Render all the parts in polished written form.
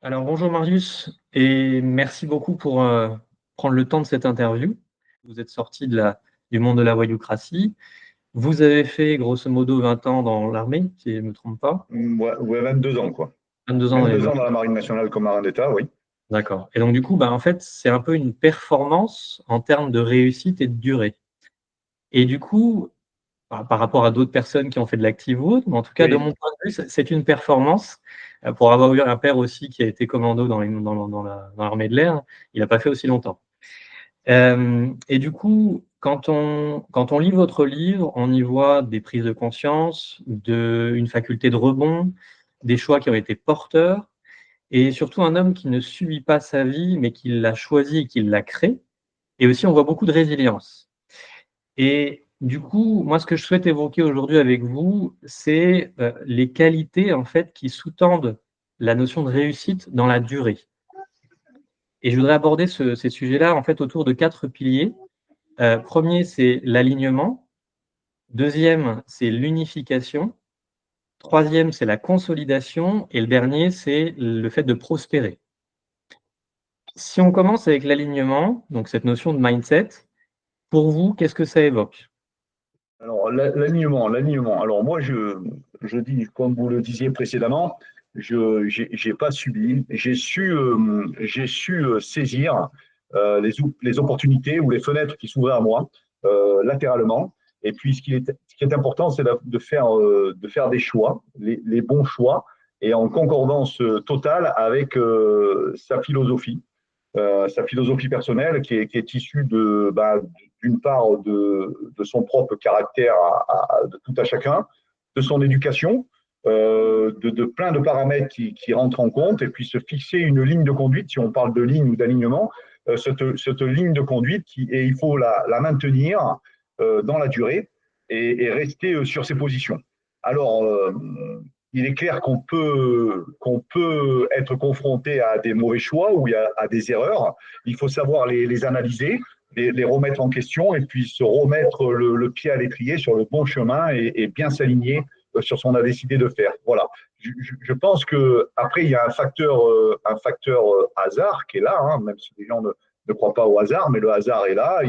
Alors bonjour Marius et merci beaucoup pour prendre le temps de cette interview. Vous êtes sorti du monde de la voyoucratie. Vous avez fait grosso modo 20 ans dans l'armée, si je ne me trompe pas. Ouais, ouais, 22 ans, quoi. 22 ans dans les 22 ans marines. dans la Marine nationale comme marin d'État, oui. D'accord. Et donc du coup, en fait, c'est un peu une performance en termes de réussite et de durée. Et du coup, par rapport à d'autres personnes qui ont fait de l'active ou autre, mais en tout cas, de Oui. mon point de vue, c'est une performance. Pour avoir eu un père aussi qui a été commando dans l'armée de l'air, il n'a pas fait aussi longtemps. Et du coup, quand on lit votre livre, on y voit des prises de conscience, une faculté de rebond, des choix qui ont été porteurs, et surtout un homme qui ne subit pas sa vie, mais qui l'a choisie et qui l'a créée. Et aussi, on voit beaucoup de résilience. Et du coup, moi, ce que je souhaite évoquer aujourd'hui avec vous, c'est les qualités en fait qui sous-tendent la notion de réussite dans la durée. Et je voudrais aborder ces sujets-là en fait autour de 4 piliers. Premier, c'est l'alignement. Deuxième, c'est l'unification. Troisième, c'est la consolidation. Et le dernier, c'est le fait de prospérer. Si on commence avec l'alignement, donc cette notion de mindset, pour vous, qu'est-ce que ça évoque? Alors, l'alignement. Alors, moi, je dis, comme vous le disiez précédemment, j'ai pas subi, j'ai su saisir les opportunités ou les fenêtres qui s'ouvraient à moi latéralement. Et puis, ce qui est important, c'est de faire des choix, les bons choix, et en concordance totale avec sa philosophie personnelle qui est issue d'une part de son propre caractère de tout à chacun, de son éducation, de plein de paramètres qui rentrent en compte, et puis se fixer une ligne de conduite, si on parle de ligne ou d'alignement, cette ligne de conduite, et il faut la maintenir dans la durée et rester sur ses positions. Alors, il est clair qu'on peut être confronté à des mauvais choix ou à des erreurs. Il faut savoir les analyser, les remettre en question et puis se remettre le pied à l'étrier sur le bon chemin et bien s'aligner sur ce qu'on a décidé de faire. Voilà. Je pense que après il y a un facteur hasard qui est là, hein, même si les gens ne croient pas au hasard, mais le hasard est là.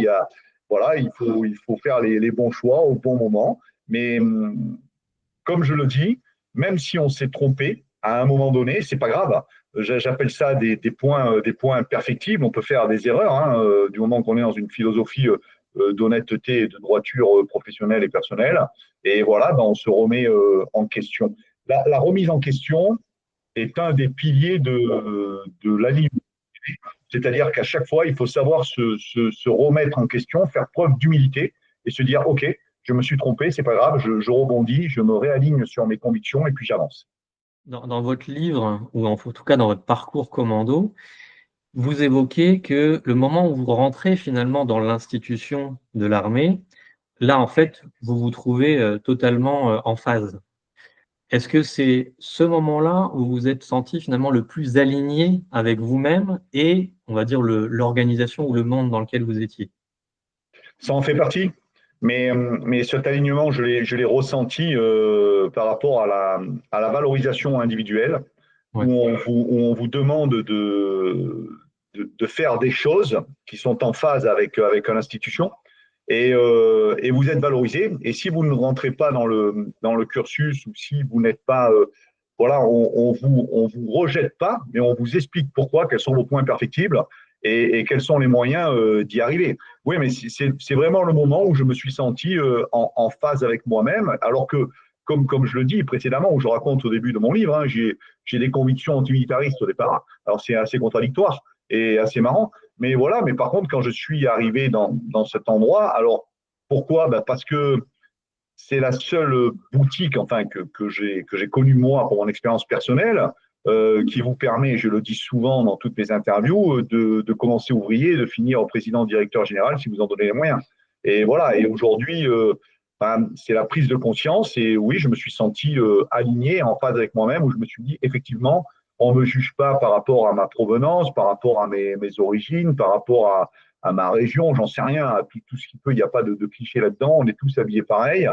Voilà, il faut faire les bons choix au bon moment. Mais comme je le dis, même si on s'est trompé à un moment donné, c'est pas grave. J'appelle ça des points perfectibles. On peut faire des erreurs hein, du moment qu'on est dans une philosophie d'honnêteté et de droiture professionnelle et personnelle. Et voilà, ben, on se remet en question. La remise en question est un des piliers de la libre. C'est-à-dire qu'à chaque fois, il faut savoir se remettre en question, faire preuve d'humilité et se dire, OK, je me suis trompé, c'est pas grave, je rebondis, je me réaligne sur mes convictions et puis j'avance. Dans votre livre, ou en tout cas dans votre parcours commando, vous évoquez que le moment où vous rentrez finalement dans l'institution de l'armée, là, en fait, vous vous trouvez totalement en phase. Est-ce que c'est ce moment-là où vous êtes senti finalement le plus aligné avec vous-même et, on va dire, l'organisation ou le monde dans lequel vous étiez? Ça en fait partie, mais cet alignement, je l'ai ressenti par rapport à la valorisation individuelle, Ouais. où on vous demande de faire des choses qui sont en phase avec l'institution et vous êtes valorisé. Et si vous ne rentrez pas dans le cursus ou si vous n'êtes pas, voilà, on vous rejette pas, mais on vous explique pourquoi, quels sont vos points perfectibles et quels sont les moyens d'y arriver. Oui, mais c'est vraiment le moment où je me suis senti en phase avec moi-même, alors que, comme je le dis précédemment, ou je raconte au début de mon livre, hein, j'ai des convictions antimilitaristes au départ. Alors c'est assez contradictoire et assez marrant. Mais voilà, mais par contre, quand je suis arrivé dans cet endroit, alors pourquoi ben parce que c'est la seule boutique enfin, que j'ai connue moi pour mon expérience personnelle qui vous permet, je le dis souvent dans toutes mes interviews, de commencer ouvrier, de finir président directeur général si vous en donnez les moyens. Et voilà, et aujourd'hui, ben, c'est la prise de conscience et oui, je me suis senti aligné, en phase avec moi-même, où je me suis dit, effectivement, on ne me juge pas par rapport à ma provenance, par rapport à mes origines, par rapport à ma région, j'en sais rien, à tout ce qui peut, il n'y a pas de cliché là-dedans, on est tous habillés pareil.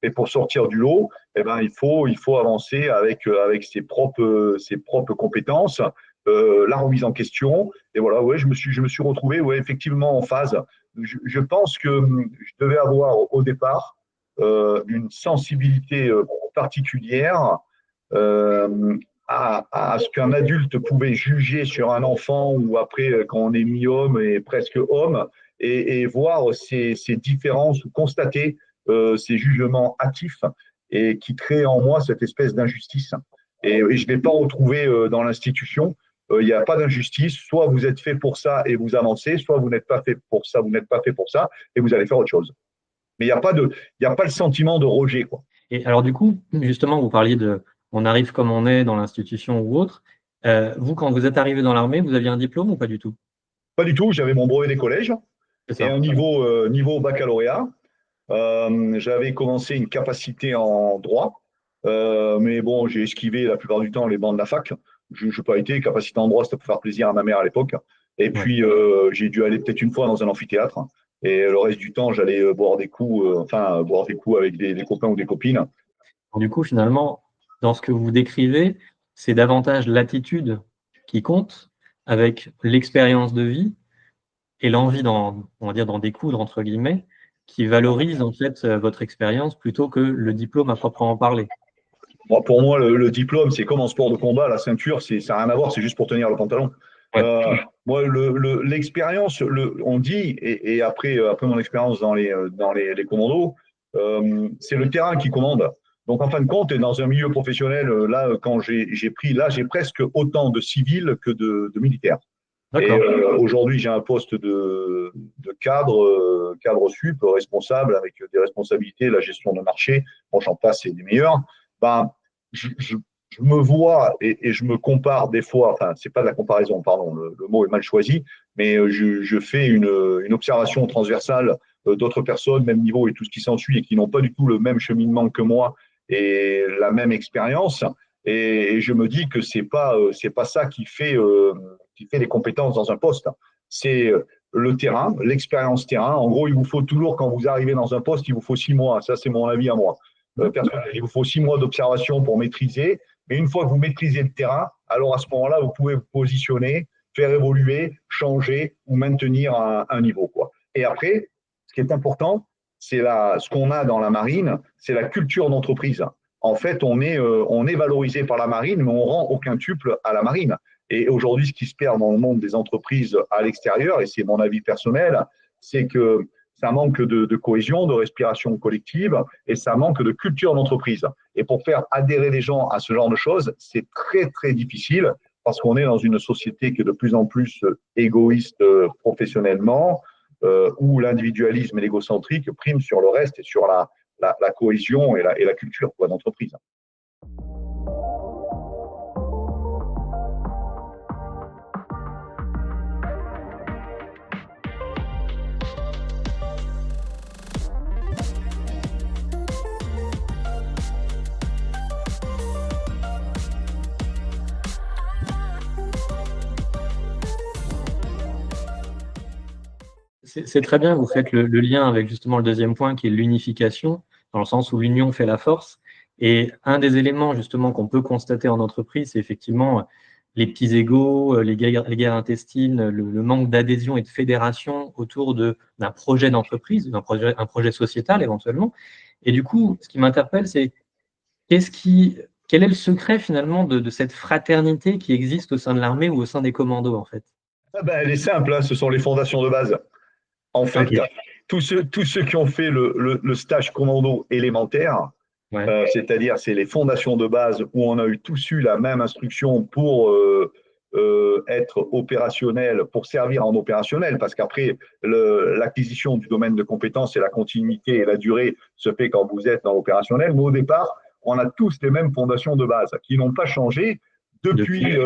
Et pour sortir du lot, eh ben, il faut avancer avec ses propres compétences, la remise en question. Et voilà, ouais, je me suis retrouvé ouais, effectivement en phase. Je pense que je devais avoir au départ une sensibilité particulière euh, à ce qu'un adulte pouvait juger sur un enfant ou après quand on est mi-homme et presque homme et voir ces différences ou constater ces jugements hâtifs et qui créent en moi cette espèce d'injustice. Et je ne l'ai pas retrouvé dans l'institution. Il n'y a pas d'injustice. Soit vous êtes fait pour ça et vous avancez, soit vous n'êtes pas fait pour ça, vous n'êtes pas fait pour ça et vous allez faire autre chose. Mais il y a pas le sentiment de rejet, quoi. Et alors du coup, justement, vous parliez de on arrive comme on est dans l'institution ou autre. Vous, quand vous êtes arrivé dans l'armée, vous aviez un diplôme ou pas du tout? Pas du tout. J'avais mon brevet des collèges C'est et ça. un niveau baccalauréat. J'avais commencé une capacité en droit, mais bon, j'ai esquivé la plupart du temps les bancs de la fac. Je n'ai pas été capacité en droit, c'était pour faire plaisir à ma mère à l'époque. Et Ouais. puis, j'ai dû aller peut-être une fois dans un amphithéâtre. Et le reste du temps, j'allais boire des coups, boire des coups avec des copains ou des copines. Du coup, finalement, dans ce que vous décrivez, c'est davantage l'attitude qui compte avec l'expérience de vie et l'envie on va dire, d'en découdre, entre guillemets, qui valorise en fait votre expérience plutôt que le diplôme à proprement parler. Bon, pour moi, le diplôme, c'est comme en sport de combat, la ceinture, ça n'a rien à voir, c'est juste pour tenir le pantalon. Ouais, Moi, l'expérience, on dit, et après mon expérience dans les commandos, c'est le terrain qui commande. Donc, en fin de compte, dans un milieu professionnel, là, quand j'ai presque autant de civils que de militaires. Et d'accord. aujourd'hui, j'ai un poste de cadre sup, responsable, avec des responsabilités, la gestion de marché, bon, j'en passe, c'est des meilleurs. Ben, je, je, je me vois et je me compare des fois, enfin, c'est pas de la comparaison, pardon, le mot est mal choisi, mais je fais une observation transversale d'autres personnes, même niveau et tout ce qui s'ensuit, et qui n'ont pas du tout le même cheminement que moi et la même expérience. Et je me dis que c'est pas ça qui fait les compétences dans un poste. C'est le terrain, l'expérience terrain. En gros, il vous faut toujours, quand vous arrivez dans un poste, il vous faut 6 mois. Ça, c'est mon avis à moi. Personnel. Il vous faut 6 mois d'observation pour maîtriser. Mais une fois que vous maîtrisez le terrain, alors à ce moment-là, vous pouvez vous positionner, faire évoluer, changer ou maintenir un niveau, quoi. Et après, ce qui est important, ce qu'on a dans la marine, c'est la culture d'entreprise. En fait, on est valorisé par la marine, mais on rend aucun tuple à la marine. Et aujourd'hui, ce qui se perd dans le monde des entreprises à l'extérieur, et c'est mon avis personnel, c'est que ça manque de cohésion, de respiration collective, et ça manque de culture d'entreprise. Et pour faire adhérer les gens à ce genre de choses, c'est très, très difficile, parce qu'on est dans une société qui est de plus en plus égoïste professionnellement, où l'individualisme et l'égocentrique priment sur le reste et sur la cohésion et la culture d'entreprise. C'est très bien, vous faites le lien avec justement le deuxième point qui est l'unification, dans le sens où l'union fait la force. Et un des éléments justement qu'on peut constater en entreprise, c'est effectivement les petits égos, les guerres intestines, le manque d'adhésion et de fédération autour d'un projet d'entreprise, un projet sociétal éventuellement. Et du coup, ce qui m'interpelle, c'est qu'est-ce qui, quel est le secret finalement de cette fraternité qui existe au sein de l'armée ou au sein des commandos en fait? Ah ben, elle est simple, hein, ce sont les fondations de base. En Ok, fait, tous ceux qui ont fait le stage commando élémentaire, ouais, c'est-à-dire c'est les fondations de base où on a eu tous eu la même instruction pour être opérationnel, pour servir en opérationnel, parce qu'après, l'acquisition du domaine de compétences et la continuité et la durée se fait quand vous êtes dans l'opérationnel. Mais au départ, on a tous les mêmes fondations de base qui n'ont pas changé depuis.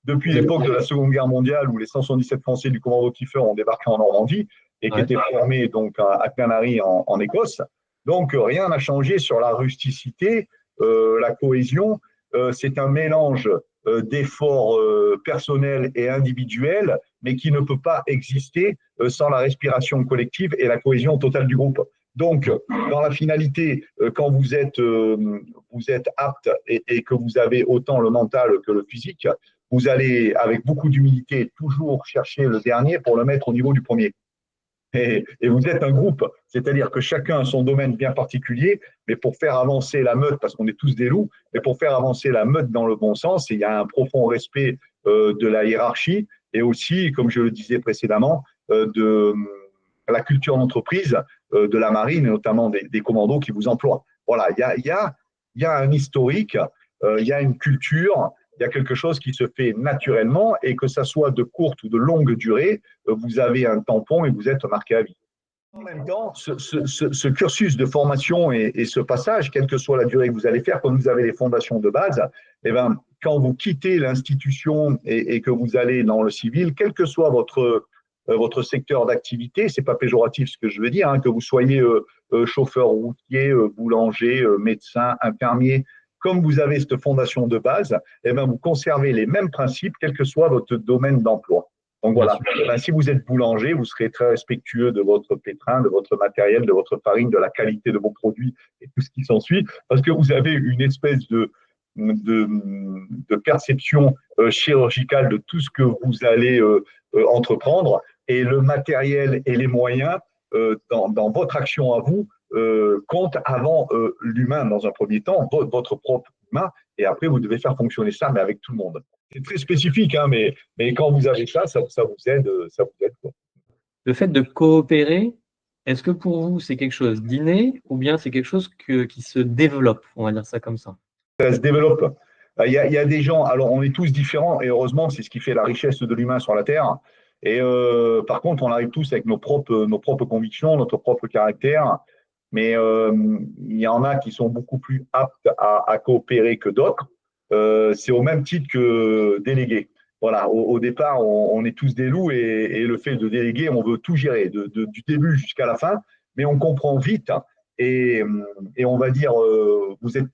depuis l'époque de la Seconde Guerre mondiale où les 177 Français du commando Kiefer ont débarqué en Normandie et qui Ouais. étaient formés donc à Canary en Écosse. Donc rien n'a changé sur la rusticité, la cohésion. C'est un mélange d'efforts personnels et individuels, mais qui ne peut pas exister sans la respiration collective et la cohésion totale du groupe. Donc, dans la finalité, quand vous êtes apte et que vous avez autant le mental que le physique, vous allez, avec beaucoup d'humilité, toujours chercher le dernier pour le mettre au niveau du premier. Et vous êtes un groupe, c'est-à-dire que chacun a son domaine bien particulier, mais pour faire avancer la meute, parce qu'on est tous des loups, mais pour faire avancer la meute dans le bon sens, il y a un profond respect de la hiérarchie et aussi, comme je le disais précédemment, de la culture d'entreprise de la marine et notamment des commandos qui vous emploient. Voilà, il y a un historique, il y a une culture, il y a quelque chose qui se fait naturellement et que ça soit de courte ou de longue durée, vous avez un tampon et vous êtes marqué à vie. En même temps, ce cursus de formation et ce passage, quelle que soit la durée que vous allez faire, quand vous avez les fondations de base, eh ben, quand vous quittez l'institution et que vous allez dans le civil, quel que soit votre secteur d'activité, c'est pas péjoratif ce que je veux dire, hein, que vous soyez chauffeur routier, boulanger, médecin, infirmier, comme vous avez cette fondation de base, eh ben, vous conservez les mêmes principes, quel que soit votre domaine d'emploi. Donc voilà, ben, si vous êtes boulanger, vous serez très respectueux de votre pétrin, de votre matériel, de votre farine, de la qualité de vos produits et tout ce qui s'ensuit, parce que vous avez une espèce de perception chirurgicale de tout ce que vous allez entreprendre et le matériel et les moyens dans votre action à vous comptent avant l'humain dans un premier temps, votre propre humain, et après vous devez faire fonctionner ça, mais avec tout le monde. C'est très spécifique, hein, mais quand vous avez ça, ça vous aide, quoi. Le fait de coopérer, est-ce que pour vous, c'est quelque chose d'inné ou bien c'est quelque chose qui se développe, on va dire ça comme ça? Ça se développe. Il y a des gens, alors on est tous différents, et heureusement, c'est ce qui fait la richesse de l'humain sur la Terre. Et par contre, on arrive tous avec nos propres convictions, notre propre caractère. Mais il y en a qui sont beaucoup plus aptes à coopérer que d'autres. C'est au même titre que déléguer. Voilà, au départ, on est tous des loups et le fait de déléguer, on veut tout gérer, du début jusqu'à la fin, mais on comprend vite et, et on va dire, vous êtes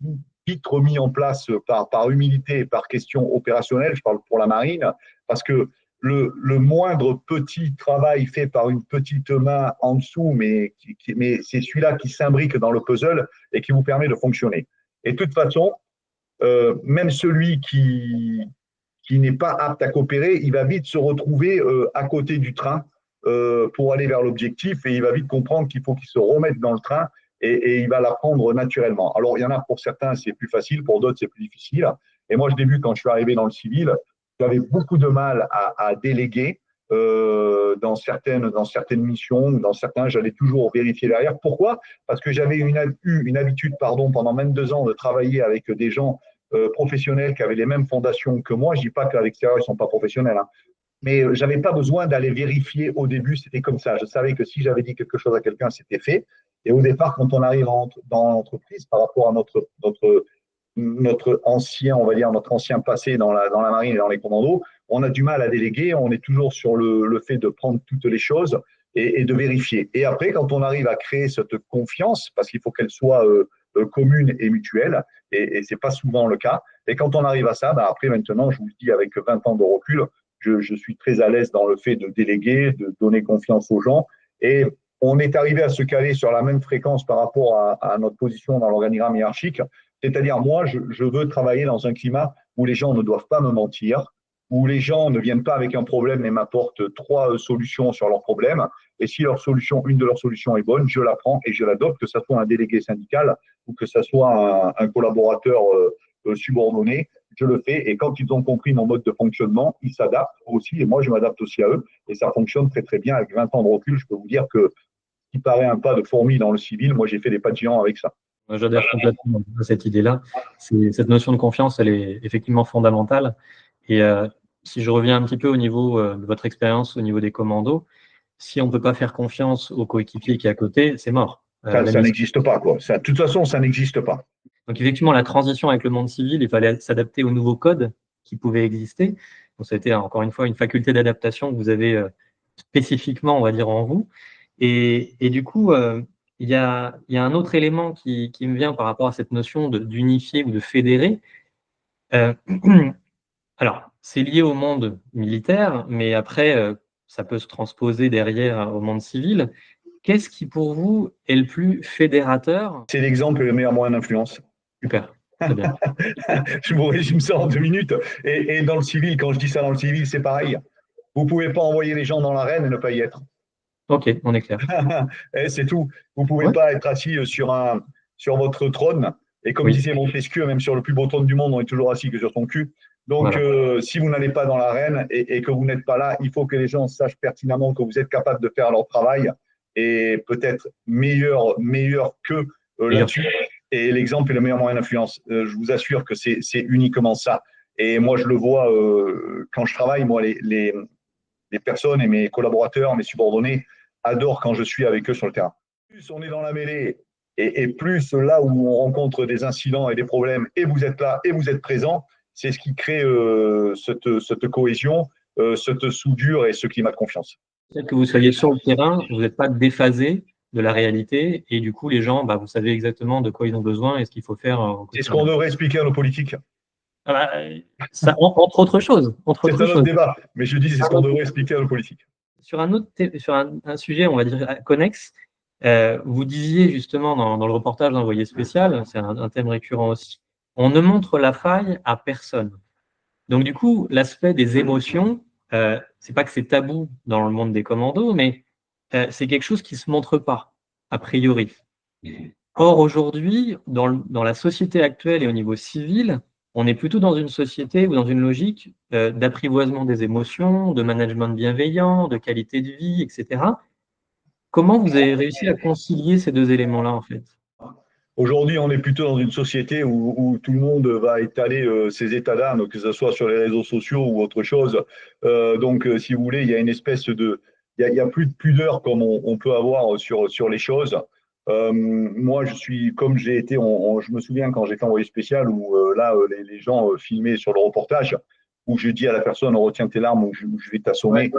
vite remis en place par humilité et par question opérationnelle, je parle pour la marine, parce que le moindre petit travail fait par une petite main en dessous, mais c'est celui-là qui s'imbrique dans le puzzle et qui vous permet de fonctionner. Et de toute façon, même celui qui n'est pas apte à coopérer, il va vite se retrouver à côté du train pour aller vers l'objectif et il va vite comprendre qu'il faut qu'il se remette dans le train et il va l'apprendre naturellement. Alors, il y en a pour certains, c'est plus facile, pour d'autres, c'est plus difficile. Et moi, je l'ai vu quand je suis arrivé dans le civil, j'avais beaucoup de mal à déléguer dans certaines missions, dans certains, j'allais toujours vérifier derrière. Pourquoi? Parce que j'avais eu une habitude, pendant 22 ans de travailler avec des gens professionnels qui avaient les mêmes fondations que moi. Je ne dis pas qu'à l'extérieur, ils ne sont pas professionnels, hein. Mais je n'avais pas besoin d'aller vérifier au début, c'était comme ça. Je savais que si j'avais dit quelque chose à quelqu'un, c'était fait. Et au départ, quand on arrive dans l'entreprise, par rapport à notre ancien, on va dire, notre ancien passé dans la marine et dans les commandos, on a du mal à déléguer, on est toujours sur le fait de prendre toutes les choses et de vérifier. Et après, quand on arrive à créer cette confiance, parce qu'il faut qu'elle soit commune et mutuelle, et ce n'est pas souvent le cas, et quand on arrive à ça, bah après maintenant, je vous le dis avec 20 ans de recul, je suis très à l'aise dans le fait de déléguer, de donner confiance aux gens, et on est arrivé à se caler sur la même fréquence par rapport à notre position dans l'organigramme hiérarchique. C'est-à-dire, moi, je veux travailler dans un climat où les gens ne doivent pas me mentir, où les gens ne viennent pas avec un problème et m'apportent 3 solutions sur leur problème. Et si une de leurs solutions est bonne, je la prends et je l'adopte, que ce soit un délégué syndical ou que ce soit un collaborateur subordonné, je le fais. Et quand ils ont compris mon mode de fonctionnement, ils s'adaptent aussi. Et moi, je m'adapte aussi à eux. Et ça fonctionne très, très bien. Avec 20 ans de recul, je peux vous dire que ce qui paraît un pas de fourmi dans le civil, moi, j'ai fait des pas de géant avec ça. J'adhère complètement à cette idée-là. Cette notion de confiance, elle est effectivement fondamentale. Et si je reviens un petit peu au niveau de votre expérience au niveau des commandos, si on ne peut pas faire confiance au coéquipier qui est à côté, c'est mort. Ça n'existe pas, quoi. Ça, de toute façon, ça n'existe pas. Donc effectivement, la transition avec le monde civil, il fallait s'adapter aux nouveaux codes qui pouvaient exister. Donc ça a été encore une fois une faculté d'adaptation que vous avez spécifiquement, on va dire, en vous. Et du coup, il y a un autre élément qui me vient par rapport à cette notion d'unifier ou de fédérer. Alors, c'est lié au monde militaire, mais après, ça peut se transposer derrière au monde civil. Qu'est-ce qui, pour vous, est le plus fédérateur? C'est l'exemple et le meilleur moyen d'influence. Super. Très bien. Je vous résume ça en 2 minutes. Et dans le civil, quand je dis ça dans le civil, c'est pareil. Vous ne pouvez pas envoyer les gens dans l'arène et ne pas y être. Ok, on est clair. C'est tout. Vous ne pouvez Ouais. pas être assis sur votre trône. Et comme Oui, disait Montesquieu, même sur le plus beau trône du monde, on est toujours assis que sur son cul. Donc, voilà. si vous n'allez pas dans l'arène et que vous n'êtes pas là, il faut que les gens sachent pertinemment que vous êtes capable de faire leur travail et peut-être meilleur qu'eux Meilleur. là-dessus. Et l'exemple est le meilleur moyen d'influence. Je vous assure que c'est uniquement ça. Et moi, je le vois quand je travaille, moi, les personnes et mes collaborateurs, mes subordonnés adorent quand je suis avec eux sur le terrain. Plus on est dans la mêlée et plus là où on rencontre des incidents et des problèmes, et vous êtes là et vous êtes présent, c'est ce qui crée cette cohésion, cette soudure et ce climat de confiance. Peut-être que vous soyez sur le terrain, vous n'êtes pas déphasé de la réalité, et du coup, les gens, bah, vous savez exactement de quoi ils ont besoin et ce qu'il faut faire au C'est ce qu'on quotidien. devrait expliquer à nos politiques. Ah bah, ça, entre autres choses, entre C'est autres un autre choses. débat, mais je dis c'est ce qu'on devrait expliquer à nos politiques. Sur un autre sur un sujet, on va dire connexe, vous disiez justement dans le reportage d'Envoyé spécial, c'est un thème récurrent aussi, on ne montre la faille à personne. Donc du coup, l'aspect des émotions, c'est pas que c'est tabou dans le monde des commandos, mais c'est quelque chose qui se montre pas, a priori. Or, aujourd'hui, dans la société actuelle et au niveau civil, on est plutôt dans une société ou dans une logique d'apprivoisement des émotions, de management bienveillant, de qualité de vie, etc. Comment vous avez réussi à concilier ces deux éléments-là, en fait? Aujourd'hui, on est plutôt dans une société où tout le monde va étaler ses états d'âme, que ce soit sur les réseaux sociaux ou autre chose. Donc, si vous voulez, il y a une espèce de, il y a plus de pudeur comme on peut avoir sur les choses. Moi, je suis, comme j'ai été, je me souviens quand j'étais envoyé spécial où là, les gens filmaient sur le reportage, où je dis à la personne, on retient tes larmes ou je vais Ouais. t'assommer.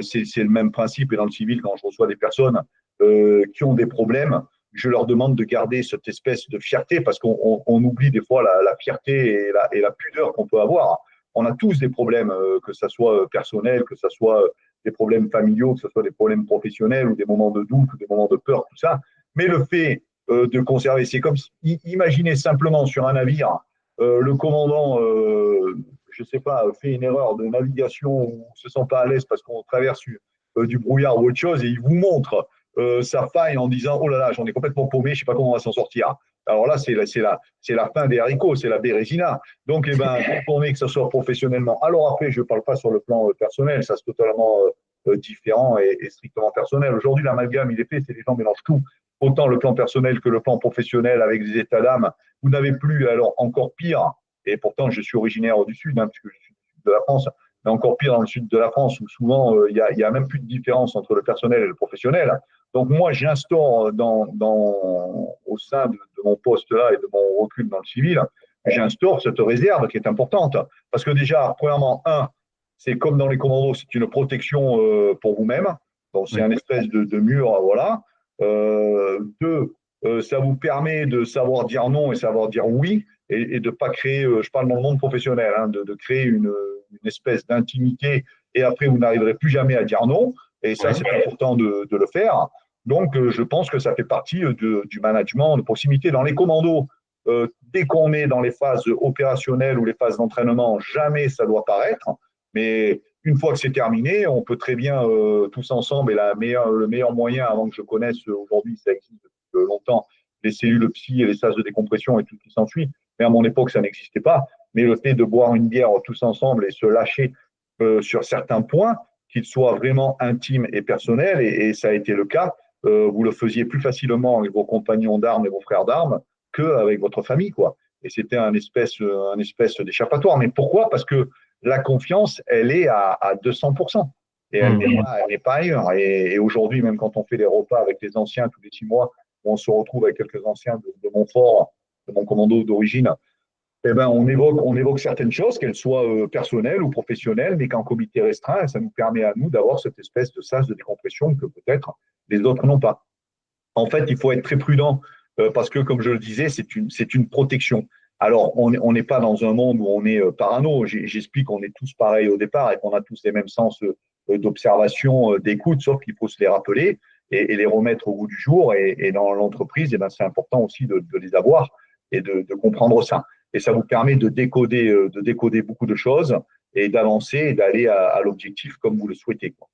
C'est le même principe. Et dans le civil, quand je reçois des personnes qui ont des problèmes, je leur demande de garder cette espèce de fierté parce qu'on oublie des fois la fierté et la pudeur qu'on peut avoir. On a tous des problèmes, que ce soit personnel, que ce soit des problèmes familiaux, que ce soit des problèmes professionnels ou des moments de doute ou des moments de peur, tout ça. Mais le fait de conserver, c'est comme imaginez simplement sur un navire, le commandant, je ne sais pas, fait une erreur de navigation ou ne se sent pas à l'aise parce qu'on traverse du brouillard ou autre chose et il vous montre sa faille en disant oh là là, j'en ai complètement paumé, je ne sais pas comment on va s'en sortir. Alors là, c'est la fin des haricots, c'est la bérésina. Donc, eh ben, on est que ce soit professionnellement. Alors après, je ne parle pas sur le plan personnel, ça c'est totalement différent et strictement personnel. Aujourd'hui, l'amalgame, il est fait, c'est les gens mélangent tout. Autant le plan personnel que le plan professionnel avec des états d'âme. Vous n'avez plus, alors encore pire, et pourtant je suis originaire du Sud, puisque je suis du Sud de la France, mais encore pire dans le Sud de la France, où souvent il y a même plus de différence entre le personnel et le professionnel. Donc moi, j'instaure au sein de mon poste là et de mon recul dans le civil, j'instaure cette réserve qui est importante. Parce que déjà, premièrement, c'est comme dans les commandos, c'est une protection pour vous-même. Donc c'est Oui. un espèce de mur, voilà. Deux, ça vous permet de savoir dire non et savoir dire oui et de ne pas créer, je parle dans le monde professionnel, de créer une espèce d'intimité et après vous n'arriverez plus jamais à dire non. Et ça, Ouais. c'est important de le faire. Donc, je pense que ça fait partie du management de proximité. Dans les commandos, dès qu'on est dans les phases opérationnelles ou les phases d'entraînement, jamais ça doit paraître. Mais une fois que c'est terminé, on peut très bien tous ensemble, et le meilleur moyen avant que je connaisse, aujourd'hui, ça existe depuis longtemps, les cellules psy et les sas de décompression et tout ce qui s'ensuit. Mais à mon époque, ça n'existait pas. Mais le fait de boire une bière tous ensemble et se lâcher sur certains points, qu'ils soient vraiment intimes et personnels, et ça a été le cas, vous le faisiez plus facilement avec vos compagnons d'armes et vos frères d'armes qu'avec votre famille, quoi. Et c'était un espèce d'échappatoire. Mais pourquoi? Parce que la confiance, elle est à 200%. Et elle n'est pas ailleurs. Et aujourd'hui, même quand on fait des repas avec les anciens tous les 6 mois, où on se retrouve avec quelques anciens de Montfort, de mon commando d'origine, eh ben, on évoque certaines choses, qu'elles soient personnelles ou professionnelles, mais qu'en comité restreint, ça nous permet à nous d'avoir cette espèce de sas de décompression que peut-être les autres n'ont pas. En fait, il faut être très prudent parce que, comme je le disais, c'est une protection. Alors, on n'est pas dans un monde où on est parano. J'explique qu'on est tous pareils au départ et qu'on a tous les mêmes sens d'observation, d'écoute, sauf qu'il faut se les rappeler et les remettre au goût du jour. Et dans l'entreprise, eh ben, c'est important aussi de les avoir et de comprendre ça. Et ça vous permet de décoder beaucoup de choses et d'avancer et d'aller à l'objectif comme vous le souhaitez, quoi.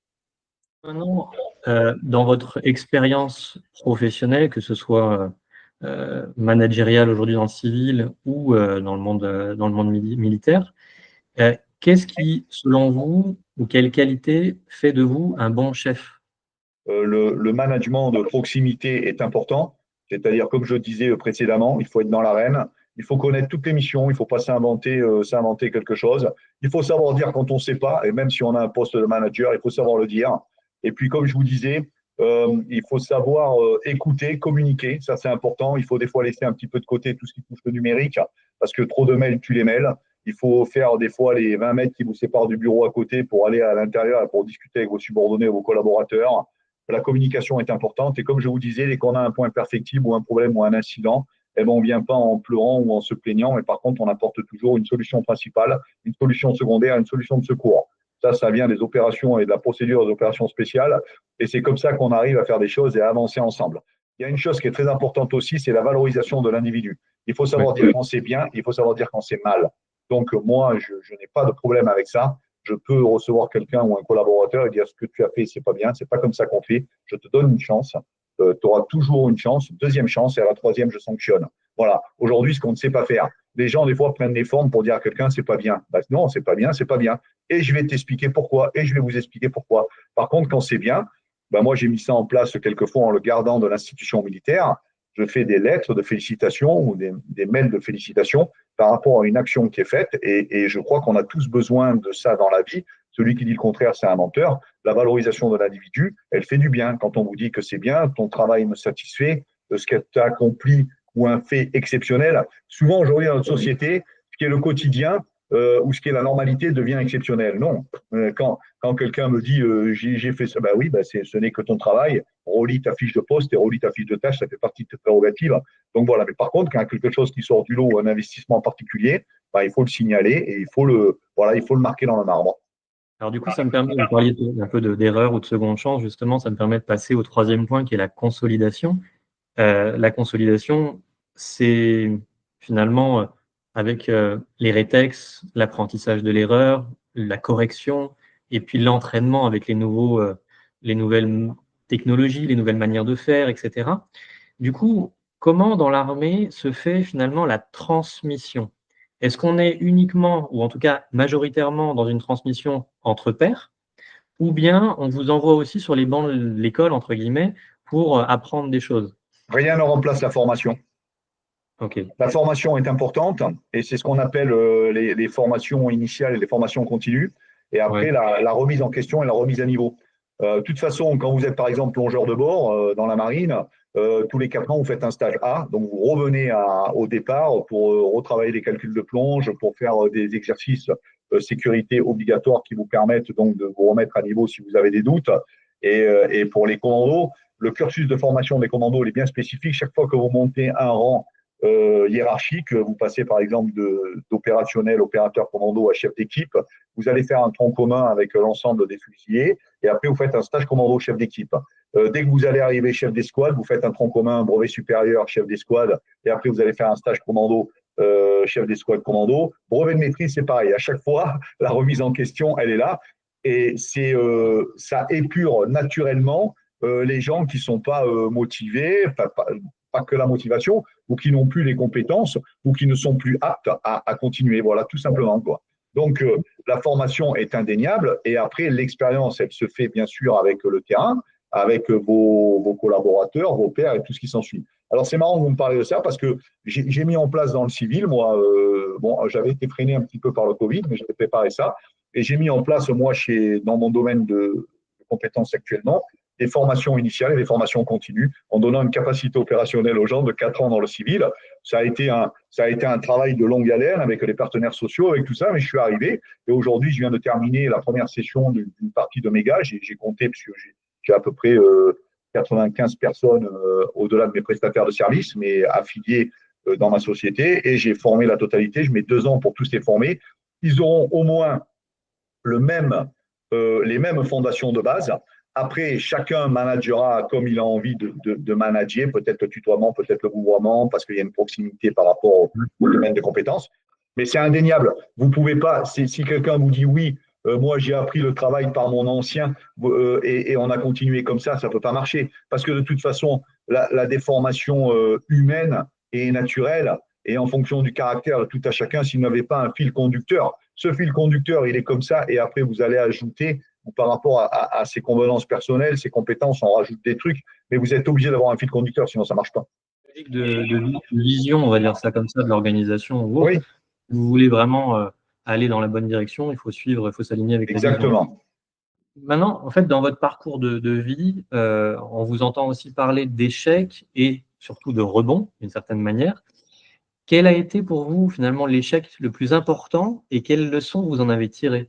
Maintenant, dans votre expérience professionnelle, que ce soit, managériale aujourd'hui dans le civil ou, dans le monde militaire, qu'est-ce qui, selon vous, ou quelle qualité fait de vous un bon chef? Le management de proximité est important. C'est-à-dire, comme je disais précédemment, il faut être dans l'arène, il faut connaître toutes les missions, il ne faut pas s'inventer quelque chose. Il faut savoir dire quand on ne sait pas, et même si on a un poste de manager, il faut savoir le dire. Et puis, comme je vous disais, il faut savoir écouter, communiquer, ça c'est important. Il faut des fois laisser un petit peu de côté tout ce qui touche le numérique, parce que trop de mails tue les mails. Il faut faire des fois les 20 mètres qui vous séparent du bureau à côté pour aller à l'intérieur, pour discuter avec vos subordonnés, vos collaborateurs. La communication est importante et comme je vous disais, dès qu'on a un point perfectible ou un problème ou un incident, eh ben, on ne vient pas en pleurant ou en se plaignant, mais par contre, on apporte toujours une solution principale, une solution secondaire, une solution de secours. Ça vient des opérations et de la procédure des opérations spéciales et c'est comme ça qu'on arrive à faire des choses et à avancer ensemble. Il y a une chose qui est très importante aussi, c'est la valorisation de l'individu. Il faut savoir dire quand c'est bien, il faut savoir dire quand c'est mal. Donc moi, je n'ai pas de problème avec ça. Je peux recevoir quelqu'un ou un collaborateur et dire ce que tu as fait, c'est pas bien, c'est pas comme ça qu'on fait. Je te donne une chance. Tu auras toujours une chance, une deuxième chance, et à la troisième, je sanctionne. Voilà. Aujourd'hui, ce qu'on ne sait pas faire. Les gens, des fois, prennent des formes pour dire à quelqu'un, c'est pas bien. Ben, non, c'est pas bien, c'est pas bien. Et je vais t'expliquer pourquoi, et je vais vous expliquer pourquoi. Par contre, quand c'est bien, ben moi, j'ai mis ça en place quelquefois en le gardant de l'institution militaire. Je fais des lettres de félicitations ou des mails de félicitations par rapport à une action qui est faite. Et je crois qu'on a tous besoin de ça dans la vie. Celui qui dit le contraire, c'est un menteur. La valorisation de l'individu, elle fait du bien. Quand on vous dit que c'est bien, ton travail me satisfait, ce que tu as accompli ou un fait exceptionnel. Souvent, aujourd'hui, dans notre société, ce qui est le quotidien ou ce qui est la normalité devient exceptionnel. Non. Quand quelqu'un me dit j'ai fait ça, ben oui, ben ce n'est que ton travail. Relis ta fiche de poste et relis ta fiche de tâche, ça fait partie de tes prérogatives. Donc voilà. Mais par contre, quand il y a quelque chose qui sort du lot ou un investissement particulier, ben, il faut le signaler et il faut le marquer dans le marbre. Alors du coup, ça me permet, vous parliez un peu d'erreur ou de seconde chance, justement, ça me permet de passer au troisième point qui est la consolidation. La consolidation, c'est finalement, avec les rétex, l'apprentissage de l'erreur, la correction et puis l'entraînement avec les nouvelles technologies, les nouvelles manières de faire, et cetera. Du coup, comment dans l'armée se fait finalement la transmission? Est-ce qu'on est uniquement, ou en tout cas majoritairement, dans une transmission entre pairs, ou bien on vous envoie aussi sur les bancs de l'école, entre guillemets, pour apprendre des choses? Rien ne remplace la formation. OK. La formation est importante et c'est ce qu'on appelle les formations initiales et les formations continues. Et après, Ouais. la remise en question et la remise à niveau. De toute façon, quand vous êtes par exemple plongeur de bord dans la marine, tous les 4 ans, vous faites un stage A. Donc, vous revenez au départ pour retravailler les calculs de plonge, pour faire des exercices sécurité obligatoires qui vous permettent donc de vous remettre à niveau si vous avez des doutes. Et pour les commandos, le cursus de formation des commandos est bien spécifique. Chaque fois que vous montez un rang hiérarchique, vous passez par exemple d'opérationnel, opérateur commando à chef d'équipe, vous allez faire un tronc commun avec l'ensemble des fusiliers et après vous faites un stage commando chef d'équipe. Dès que vous allez arriver chef d'escouade, vous faites un tronc commun, un brevet supérieur chef d'escouade et après vous allez faire un stage commando chef d'escouade commando. Brevet de maîtrise, c'est pareil. À chaque fois, la remise en question, elle est là et ça épure naturellement les gens qui ne sont pas motivés, pas que la motivation, ou qui n'ont plus les compétences, ou qui ne sont plus aptes à continuer. Voilà, tout simplement, quoi. Donc, la formation est indéniable, et après, l'expérience, elle se fait bien sûr avec le terrain, avec vos collaborateurs, vos pairs et tout ce qui s'ensuit. Alors, c'est marrant que vous me parlez de ça, parce que j'ai mis en place dans le civil, moi, bon, j'avais été freiné un petit peu par le Covid, mais j'avais préparé ça, et j'ai mis en place, moi, dans mon domaine de compétences actuellement, des formations initiales et des formations continues, en donnant une capacité opérationnelle aux gens de 4 ans dans le civil. Ça a été un travail de longue haleine avec les partenaires sociaux, avec tout ça, mais je suis arrivé et aujourd'hui, je viens de terminer la première session d'une partie de mes gars. J'ai compté, parce que j'ai à peu près 95 personnes au-delà de mes prestataires de services, mais affiliés dans ma société, et j'ai formé la totalité. Je mets 2 ans pour tous les former. Ils auront au moins les mêmes fondations de base, Après, chacun managera comme il a envie de manager, peut-être le tutoiement, peut-être le vouvoiement, parce qu'il y a une proximité par rapport au domaine de compétences. Mais c'est indéniable. Vous pouvez pas, si quelqu'un vous dit oui, moi j'ai appris le travail par mon ancien et on a continué comme ça ne peut pas marcher. Parce que de toute façon, la déformation humaine est naturelle et en fonction du caractère de tout à chacun, s'il n'avait pas un fil conducteur, ce fil conducteur, il est comme ça et après vous allez ajouter par rapport à ses convenances personnelles, ses compétences, on rajoute des trucs, mais vous êtes obligé d'avoir un fil conducteur, sinon ça ne marche pas. De vision, on va dire ça comme ça, de l'organisation ou autre. Oui, Si vous voulez vraiment aller dans la bonne direction, il faut suivre, il faut s'aligner avec la vision. exactement. Maintenant, en fait, dans votre parcours de vie, on vous entend aussi parler d'échecs et surtout de rebonds, d'une certaine manière. Quel a été pour vous, finalement, l'échec le plus important et quelles leçons vous en avez tirées?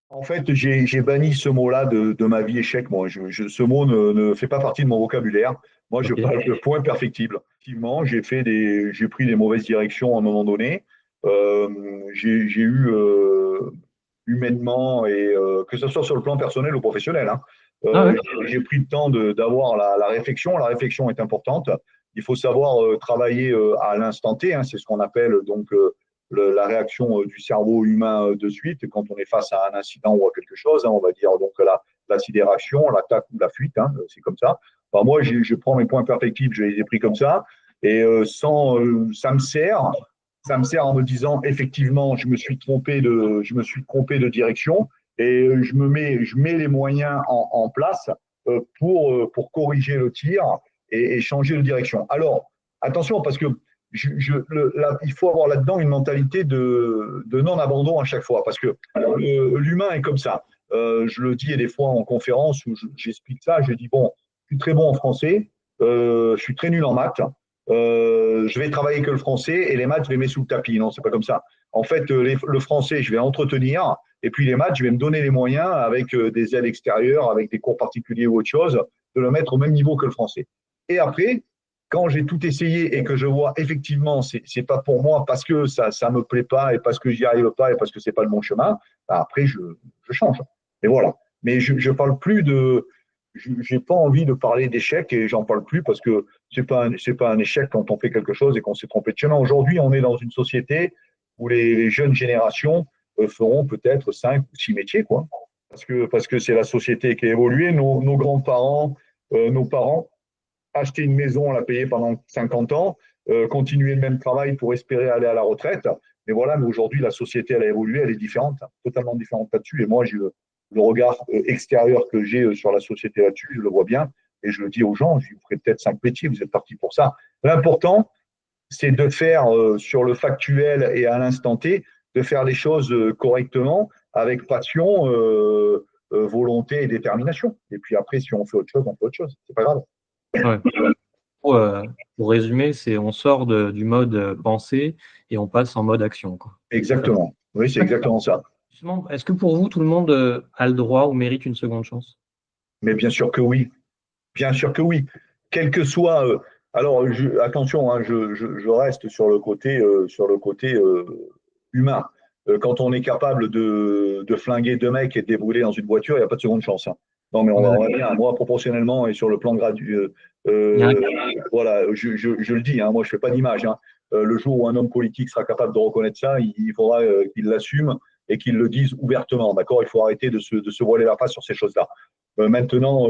En fait, j'ai banni ce mot-là de ma vie échec. Moi, ce mot ne fait pas partie de mon vocabulaire. Moi, je OK. parle de point perfectible. Effectivement, j'ai pris des mauvaises directions à un moment donné. J'ai eu humainement et que ce soit sur le plan personnel ou professionnel, hein, Ah ouais? j'ai pris le temps d'avoir la réflexion. La réflexion est importante. Il faut savoir travailler à l'instant T. Hein, c'est ce qu'on appelle donc la réaction du cerveau humain de suite quand on est face à un incident ou à quelque chose. Hein, on va dire donc la sidération, l'attaque ou la fuite. Hein, c'est comme ça. Enfin, moi, je prends mes points perfectibles, je les ai pris comme ça. Et ça me sert en me disant effectivement, je me suis trompé de direction et je mets les moyens en place pour corriger le tir et changer de direction. Alors, attention, parce que il faut avoir là-dedans une mentalité de non-abandon à chaque fois, parce que l'humain est comme ça. Je le dis et des fois en conférence où j'explique ça, je dis, bon, je suis très bon en français, je suis très nul en maths, je vais travailler que le français et les maths, je les mets sous le tapis. Non, c'est pas comme ça. En fait, le français, je vais entretenir et puis les maths, je vais me donner les moyens avec des aides extérieures, avec des cours particuliers ou autre chose, de le mettre au même niveau que le français. Et après, quand j'ai tout essayé et que je vois effectivement c'est pas pour moi parce que ça me plaît pas et parce que j'y arrive pas et parce que c'est pas le bon chemin, bah après je change. Et voilà. Mais je parle plus de j'ai pas envie de parler d'échec et j'en parle plus parce que c'est pas un échec quand on fait quelque chose et qu'on s'est trompé de chemin. Aujourd'hui, on est dans une société où les jeunes générations feront peut-être 5 ou 6 métiers quoi. Parce que c'est la société qui a évolué. Nos grands-parents, nos parents acheter une maison, on l'a payée pendant 50 ans, continuer le même travail pour espérer aller à la retraite. Mais voilà, mais aujourd'hui, la société, elle a évolué, elle est différente, totalement différente là-dessus. Et moi, le regard extérieur que j'ai sur la société là-dessus, je le vois bien. Et je le dis aux gens, je vous ferai peut-être 5 métiers, vous êtes partis pour ça. L'important, c'est de faire sur le factuel et à l'instant T, de faire les choses correctement, avec passion, volonté et détermination. Et puis après, si on fait autre chose, on fait autre chose. C'est pas grave. Ouais. Pour, heu, pour résumer, c'est on sort du mode, pensée et on passe en mode action, quoi. C'est ça? Exactement. Oui, c'est exactement ça. Justement, est-ce que pour vous, tout le monde, a le droit ou mérite une seconde chance? Mais bien sûr que oui. Bien sûr que oui. Quel que soit. Alors, attention, hein, je reste sur le côté humain. Quand on est capable de flinguer 2 mecs et de débrûler dans une voiture, il n'y a pas de seconde chance. Hein. Non, mais On est on va d'accord. bien. Moi, proportionnellement et sur le plan gradu, Il y a un voilà, je le dis. Hein, moi, je fais pas d'image. Hein. Le jour où un homme politique sera capable de reconnaître ça, il faudra qu'il l'assume et qu'il le dise ouvertement. D'accord. Il faut arrêter de se voiler la face sur ces choses-là. Maintenant.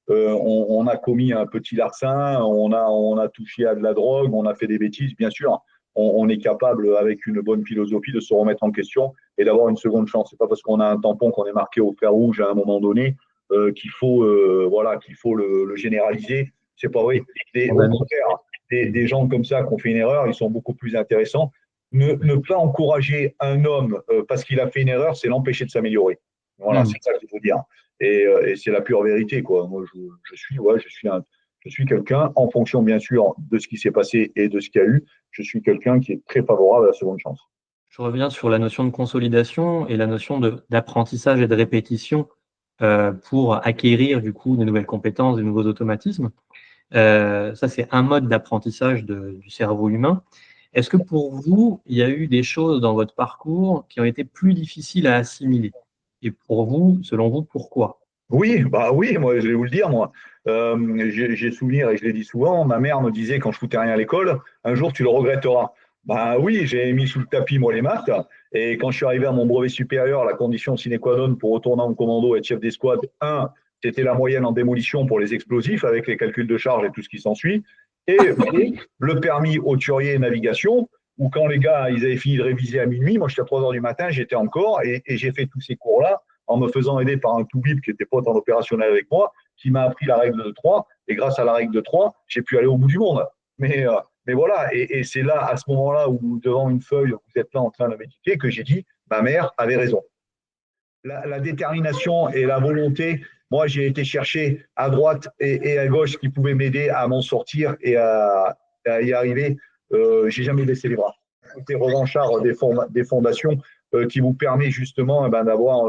On a commis un petit larcin, on a touché à de la drogue, on a fait des bêtises, bien sûr. On est capable, avec une bonne philosophie, de se remettre en question et d'avoir une seconde chance. C'est pas parce qu'on a un tampon qu'on est marqué au fer rouge à un moment donné qu'il faut le généraliser. C'est pas vrai. Au condamné. contraire, des gens comme ça qui ont fait une erreur, ils sont beaucoup plus intéressants. Ne pas encourager un homme parce qu'il a fait une erreur, c'est l'empêcher de s'améliorer. Voilà, Mmh. c'est ça qu'il faut dire. Et c'est la pure vérité, quoi. Moi, je suis quelqu'un, en fonction bien sûr de ce qui s'est passé et de ce qu'il y a eu, je suis quelqu'un qui est très favorable à la seconde chance. Je reviens sur la notion de consolidation et la notion d'apprentissage et de répétition, pour acquérir du coup de nouvelles compétences, de nouveaux automatismes. Ça, c'est un mode d'apprentissage du cerveau humain. Est-ce que pour vous, il y a eu des choses dans votre parcours qui ont été plus difficiles à assimiler? Et pour vous, selon vous, pourquoi? Oui, bah oui, moi je vais vous le dire, moi. J'ai souvenir, et je l'ai dit souvent, ma mère me disait quand je foutais rien à l'école, un jour tu le regretteras. Bah oui, j'ai mis sous le tapis moi les maths, et quand je suis arrivé à mon brevet supérieur, la condition sine qua non pour retourner en commando et être chef d'escouade, un, c'était la moyenne en démolition pour les explosifs avec les calculs de charge et tout ce qui s'ensuit, et le permis hauturier et navigation, où quand les gars ils avaient fini de réviser à minuit, moi j'étais à 3 heures du matin, j'étais encore, et j'ai fait tous ces cours-là en me faisant aider par un toubib qui était pote en opérationnel avec moi, qui m'a appris la règle de 3. Et grâce à la règle de 3, j'ai pu aller au bout du monde. Mais voilà, et c'est là, à ce moment-là, où devant une feuille, vous êtes là en train de méditer, que j'ai dit, ma mère avait raison. La détermination et la volonté, moi, j'ai été chercher à droite et à gauche ce qui pouvait m'aider à m'en sortir et à y arriver. J'ai jamais baissé les bras. Côté revanchard des fondations qui vous permet justement d'avoir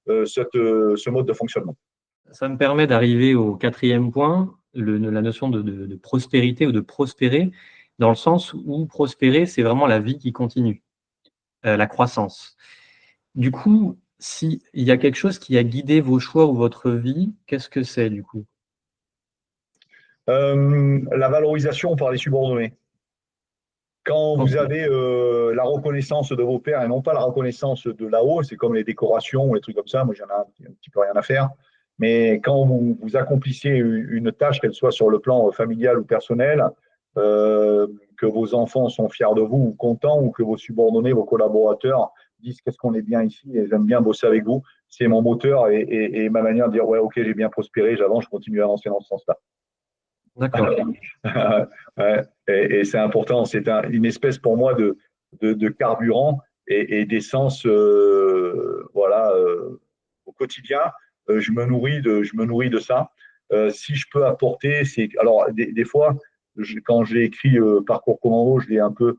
ce mode de fonctionnement. Ça me permet d'arriver au quatrième point, la notion de prospérité ou de prospérer, dans le sens où prospérer, c'est vraiment la vie qui continue, la croissance. Du coup, s'il y a quelque chose qui a guidé vos choix ou votre vie, qu'est-ce que c'est du coup? La valorisation par les subordonnés. Quand Ok. vous avez la reconnaissance de vos pairs et non pas la reconnaissance de là-haut, c'est comme les décorations ou les trucs comme ça, moi j'en ai un petit peu rien à faire. Mais quand vous accomplissez une tâche, qu'elle soit sur le plan familial ou personnel, que vos enfants sont fiers de vous ou contents, ou que vos subordonnés, vos collaborateurs disent qu'est-ce qu'on est bien ici et j'aime bien bosser avec vous, c'est mon moteur et ma manière de dire ouais, ok, j'ai bien prospéré, j'avance, je continue à avancer dans ce sens-là. D'accord. Ouais, et c'est important, c'est une espèce pour moi de carburant et d'essence voilà, au quotidien. Je me nourris de ça. Si je peux apporter, c'est. Alors, des fois, quand j'ai écrit Parcours Commando, je l'ai un peu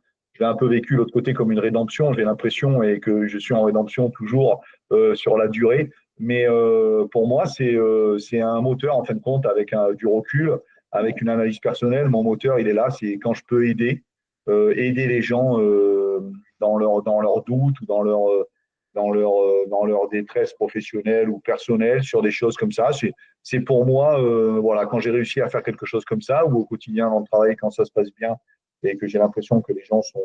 vécu l'autre côté comme une rédemption, j'ai l'impression, et que je suis en rédemption toujours sur la durée. Mais pour moi, c'est un moteur, en fin de compte, avec du recul, avec une analyse personnelle. Mon moteur, il est là, c'est quand je peux aider les gens dans leur doute ou dans leur détresse professionnelle ou personnelle sur des choses comme ça. C'est pour moi, voilà, quand j'ai réussi à faire quelque chose comme ça, ou au quotidien dans le travail, quand ça se passe bien et que j'ai l'impression que les gens sont,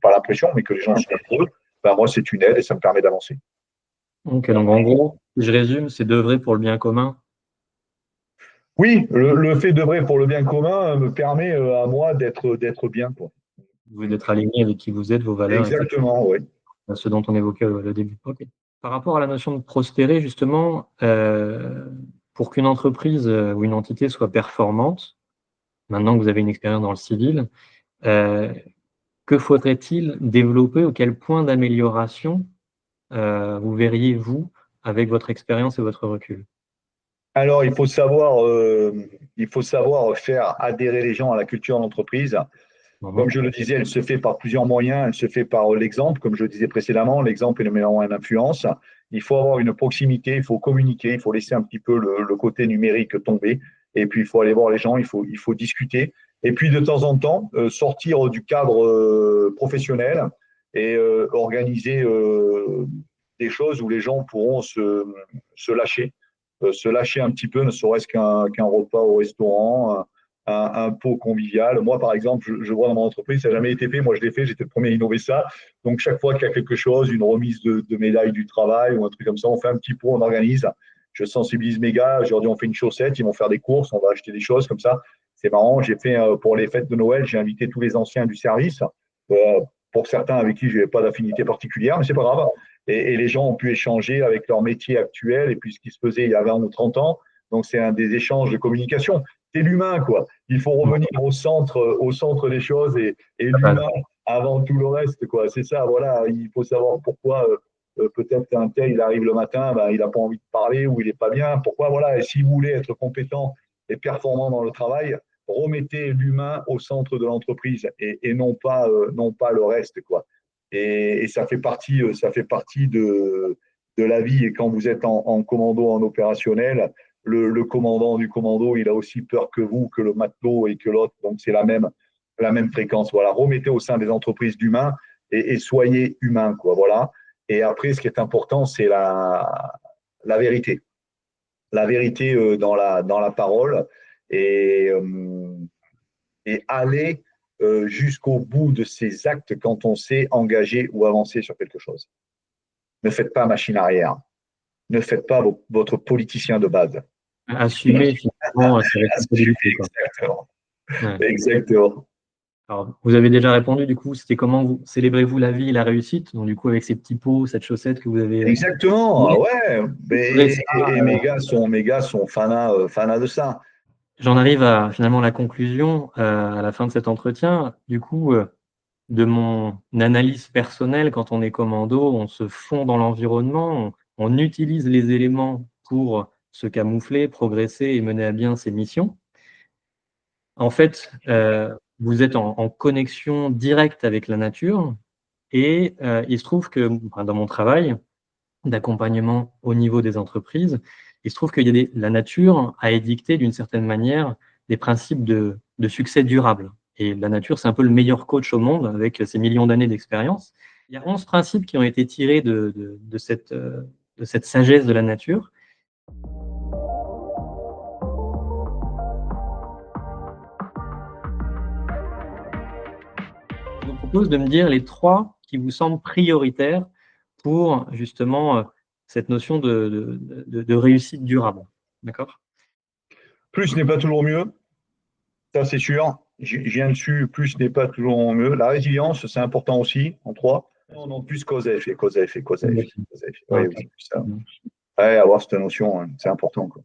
pas l'impression, mais que les gens sont heureux, ben moi, c'est une aide et ça me permet d'avancer. Ok, donc en gros, si je résume, c'est d'œuvrer pour le bien commun. Oui, le fait d'œuvrer pour le bien commun me permet à moi d'être bien, quoi. Vous d'être aligné avec qui vous êtes, vos valeurs, etc. Exactement, oui. Ce dont on évoquait au début. Ok. Par rapport à la notion de prospérer, justement, pour qu'une entreprise ou une entité soit performante, maintenant que vous avez une expérience dans le civil, euh, que faudrait-il développer ou quel point d'amélioration vous verriez, vous, avec votre expérience et votre recul? Alors, il faut savoir faire adhérer les gens à la culture d'entreprise. Comme Mhm. je le disais, elle se fait par plusieurs moyens. Elle se fait par l'exemple, comme je le disais précédemment. L'exemple est le meilleur moyen d'influence. Il faut avoir une proximité, il faut communiquer, il faut laisser un petit peu le côté numérique tomber. Et puis, il faut aller voir les gens, il faut discuter. Et puis, de temps en temps, sortir du cadre professionnel et organiser des choses où les gens pourront se lâcher un petit peu, ne serait-ce qu'un repas au restaurant, un pot convivial. Moi, par exemple, je vois dans mon entreprise, ça n'a jamais été fait. Moi, je l'ai fait, j'étais le premier à innover ça. Donc, chaque fois qu'il y a quelque chose, une remise de médaille du travail ou un truc comme ça, on fait un petit pot, on organise. Je sensibilise mes gars, je leur dis on fait une chaussette, ils vont faire des courses, on va acheter des choses comme ça. C'est marrant, j'ai fait pour les fêtes de Noël, j'ai invité tous les anciens du service. Euh, pour certains avec qui je n'avais pas d'affinité particulière, mais c'est pas grave. Et les gens ont pu échanger avec leur métier actuel et puis ce qui se faisait il y a 20 ou 30 ans. Donc, c'est un des échanges de communication. C'est l'humain, quoi. Il faut revenir au centre des choses et l'humain avant tout le reste, quoi. C'est ça, voilà. Il faut savoir pourquoi peut-être qu'un tel, il arrive le matin, ben, il n'a pas envie de parler ou il n'est pas bien. Pourquoi, voilà. Et si vous voulez être compétent et performant dans le travail, remettez l'humain au centre de l'entreprise et non pas le reste, quoi. Et ça fait partie de la vie. Et quand vous êtes en commando, en opérationnel, le commandant du commando, il a aussi peur que vous, que le matelot et que l'autre. Donc, c'est la même fréquence. Voilà. Remettez au sein des entreprises d'humains et soyez humain, quoi. Voilà. Et après, ce qui est important, c'est la vérité. la vérité dans la parole et, euh, et aller jusqu'au bout de ses actes quand on s'est engagé ou avancé sur quelque chose. Ne faites pas machine arrière. Ne faites pas votre politicien de base. Assumer finalement ses responsabilités, quoi. Exactement. Ouais. Exactement. Alors, vous avez déjà répondu, du coup, c'était comment vous célébrez-vous la vie et la réussite? Donc, du coup, avec ces petits pots, cette chaussette que vous avez Exactement, ouais. livré Et, ça, et mes gars sont fanas de ça. j'en arrive à finalement la conclusion à la fin de cet entretien. Du coup, de mon analyse personnelle, quand on est commando, on se fond dans l'environnement, on utilise les éléments pour se camoufler, progresser et mener à bien ses missions. En fait, vous êtes en connexion directe avec la nature et il se trouve que, enfin, dans mon travail d'accompagnement au niveau des entreprises, il se trouve qu'il y a la nature a édicté d'une certaine manière des principes de succès durable et la nature, c'est un peu le meilleur coach au monde avec ses millions d'années d'expérience. Il y a 11 principes qui ont été tirés de cette sagesse de la nature. Je vous propose de me dire les 3 qui vous semblent prioritaires pour justement, cette notion de réussite durable. D'accord? Plus n'est pas toujours mieux, ça c'est sûr. Je viens dessus, plus n'est pas toujours mieux. La résilience, c'est important aussi, en trois. Non, non, plus cause à effet, cause à effet, cause à effet. Cause à effet. Ouais, OK. oui, ça. Mmh. Ouais, avoir cette notion, hein, c'est important, quoi.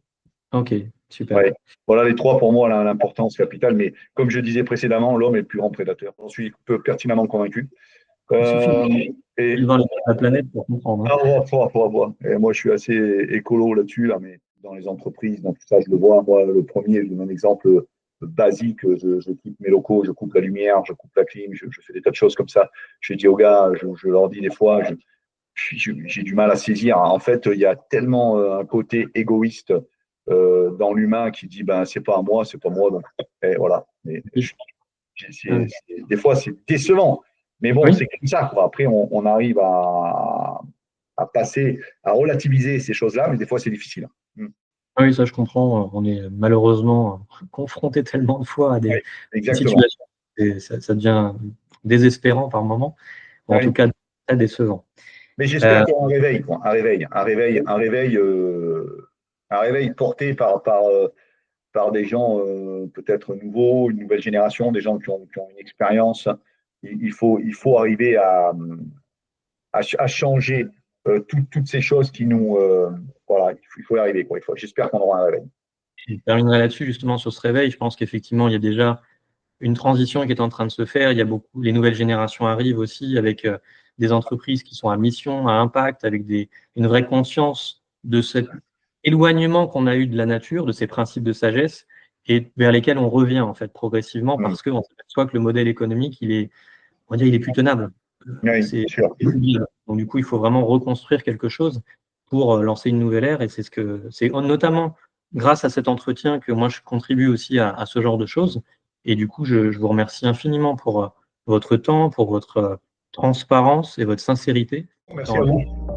OK, super. Ouais. Voilà les trois pour moi, l'importance capitale. Mais comme je disais précédemment, l'homme est le plus grand prédateur. J'en suis pertinemment convaincu. Il suffit Euh, de et voir la planète pour comprendre, hein. Et moi, je suis assez écolo là-dessus, là, mais dans les entreprises, dans tout ça, je le vois. Moi, le premier, je donne un exemple basique. Je coupe mes locaux, je coupe la lumière, je coupe la clim, je fais des tas de choses comme ça. Je dis aux gars, je leur dis des fois, j'ai du mal à saisir. En fait, il y a tellement un côté égoïste dans l'humain qui dit, ben, c'est pas à moi, c'est pas moi. Donc, et voilà. Mais Ouais. des fois, c'est décevant. Mais bon, Oui, c'est comme ça, quoi. Après, on arrive à passer, à relativiser ces choses-là, mais des fois, c'est difficile. Mm. oui, ça je comprends, on est malheureusement confronté tellement de fois à Oui, des exactement. situations et ça devient désespérant par moments, ou en tout Oui. cas très décevant. Mais Heu, j'espère qu'il y aura un réveil, quoi. Un réveil porté par des gens peut-être nouveaux, une nouvelle génération, des gens qui ont une expérience. Il faut arriver à changer toutes ces choses qui nous. Voilà, il faut y arriver, quoi. J'espère qu'on aura un réveil. je terminerai là-dessus justement sur ce réveil. Je pense qu'effectivement, il y a déjà une transition qui est en train de se faire. Il y a beaucoup les nouvelles générations arrivent aussi avec, des entreprises qui sont à mission, à impact, avec une vraie conscience de cet éloignement qu'on a eu de la nature, de ces principes de sagesse et vers lesquels on revient en fait progressivement Mm. parce qu'on s'aperçoit que le modèle économique, on va dire, il est plus tenable. Oui, C'est bien sûr. plus viable. Donc du coup, il faut vraiment reconstruire quelque chose pour, lancer une nouvelle ère et c'est notamment grâce à cet entretien que moi je contribue aussi à ce genre de choses et du coup, je vous remercie infiniment pour, votre temps, pour votre, transparence et votre sincérité Merci dans à le vous.